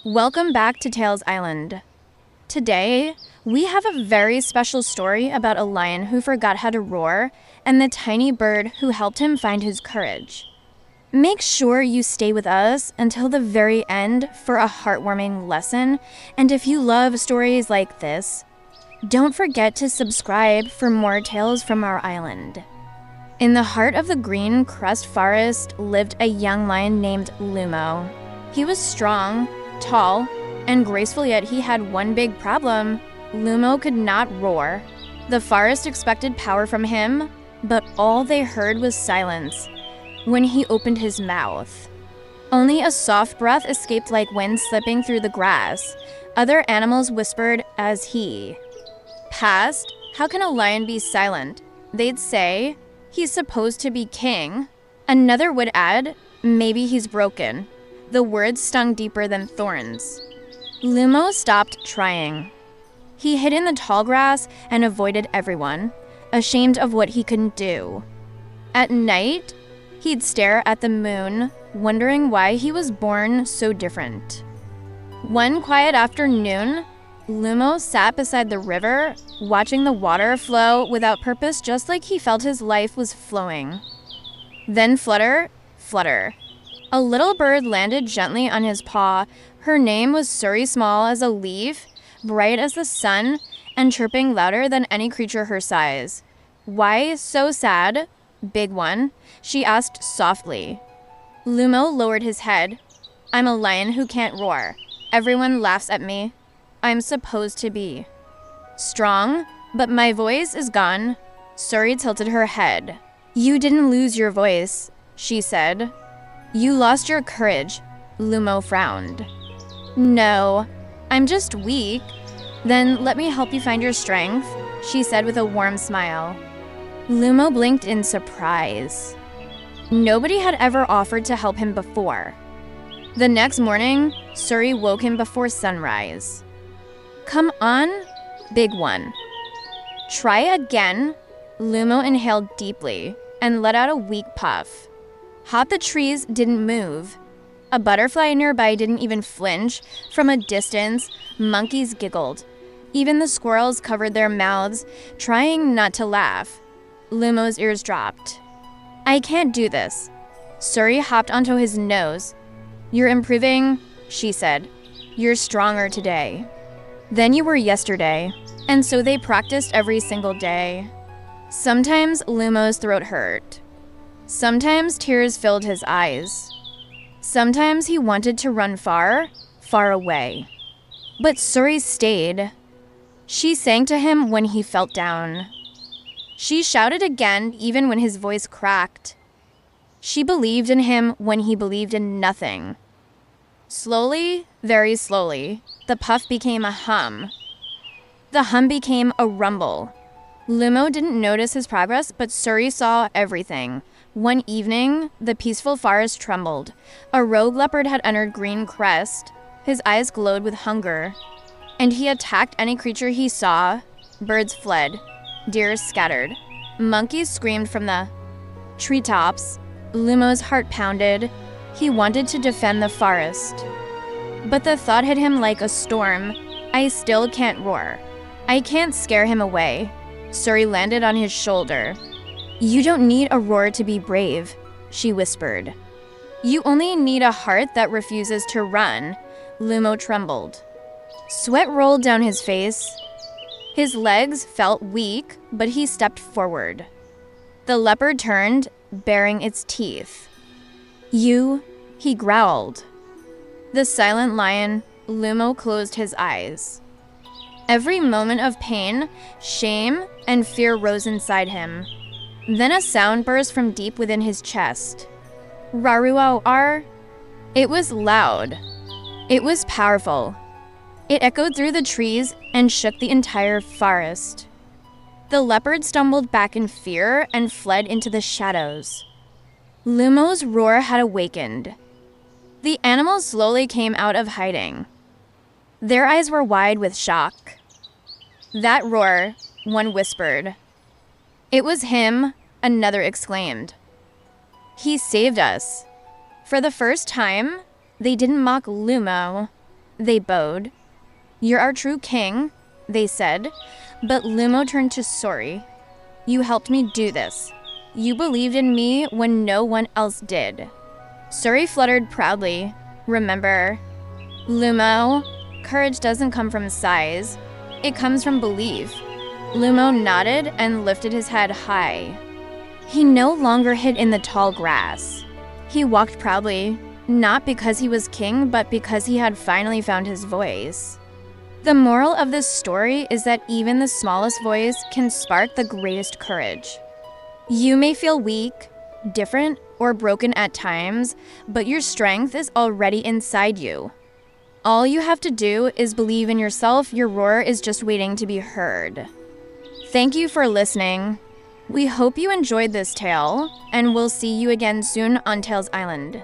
Welcome back to Tales Island. Today, we have a very special story about a lion who forgot how to roar and the tiny bird who helped him find his courage. Make sure you stay with us until the very end for a heartwarming lesson, and if you love stories like this, don't forget to subscribe for more tales from our island. In the heart of the green crust forest lived a young lion named Lumo. He was strong, tall, and graceful, yet he had one big problem. Lumo could not roar. The forest expected power from him, but all they heard was silence when he opened his mouth. Only a soft breath escaped like wind slipping through the grass. Other animals whispered as he passed, "How can a lion be silent?" They'd say, "He's supposed to be king." Another would add, "Maybe he's broken." The words stung deeper than thorns. Lumo stopped trying. He hid in the tall grass and avoided everyone, ashamed of what he couldn't do. At night, he'd stare at the moon, wondering why he was born so different. One quiet afternoon, Lumo sat beside the river, watching the water flow without purpose, just like he felt his life was flowing. Then flutter, flutter. A little bird landed gently on his paw. Her name was Suri, small as a leaf, bright as the sun, and chirping louder than any creature her size. "Why so sad, big one?" she asked softly. Lumo lowered his head. "I'm a lion who can't roar. Everyone laughs at me. I'm supposed to be strong, but my voice is gone." Suri tilted her head. "You didn't lose your voice," she said. "You lost your courage." Lumo frowned. "No, I'm just weak." "Then let me help you find your strength," she said with a warm smile. Lumo blinked in surprise. Nobody had ever offered to help him before. The next morning, Suri woke him before sunrise. "Come on, big one." "Try again." Lumo inhaled deeply and let out a weak puff. Half the trees didn't move. A butterfly nearby didn't even flinch. From a distance, monkeys giggled. Even the squirrels covered their mouths, trying not to laugh. Lumo's ears dropped. "I can't do this." Suri hopped onto his nose. "You're improving," she said. "You're stronger today than you were yesterday." And so they practiced every single day. Sometimes Lumo's throat hurt. Sometimes tears filled his eyes. Sometimes he wanted to run far, far away. But Suri stayed. She sang to him when he felt down. She shouted again even when his voice cracked. She believed in him when he believed in nothing. Slowly, very slowly, the puff became a hum. The hum became a rumble. Lumo didn't notice his progress, but Suri saw everything. One evening, the peaceful forest trembled. A rogue leopard had entered Green Crest. His eyes glowed with hunger, and he attacked any creature he saw. Birds fled. Deer scattered. Monkeys screamed from the treetops. Lumo's heart pounded. He wanted to defend the forest. But the thought hit him like a storm. "I still can't roar. I can't scare him away." Suri landed on his shoulder. "You don't need a roar to be brave," she whispered. "You only need a heart that refuses to run." Lumo trembled. Sweat rolled down his face. His legs felt weak, but he stepped forward. The leopard turned, baring its teeth. "You," he growled. The silent lion, Lumo closed his eyes. Every moment of pain, shame, and fear rose inside him. Then a sound burst from deep within his chest. "Raruau-ar." It was loud. It was powerful. It echoed through the trees and shook the entire forest. The leopard stumbled back in fear and fled into the shadows. Lumo's roar had awakened. The animals slowly came out of hiding. Their eyes were wide with shock. "That roar," one whispered. "It was him," another exclaimed. "He saved us." For the first time, they didn't mock Lumo. They bowed. "You're our true king," they said. But Lumo turned to Suri. "You helped me do this. You believed in me when no one else did." Suri fluttered proudly. "Remember, Lumo, courage doesn't come from size. It comes from belief." Lumo nodded and lifted his head high. He no longer hid in the tall grass. He walked proudly, not because he was king, but because he had finally found his voice. The moral of this story is that even the smallest voice can spark the greatest courage. You may feel weak, different, or broken at times, but your strength is already inside you. All you have to do is believe in yourself. Your roar is just waiting to be heard. Thank you for listening. We hope you enjoyed this tale, and we'll see you again soon on Tales Island.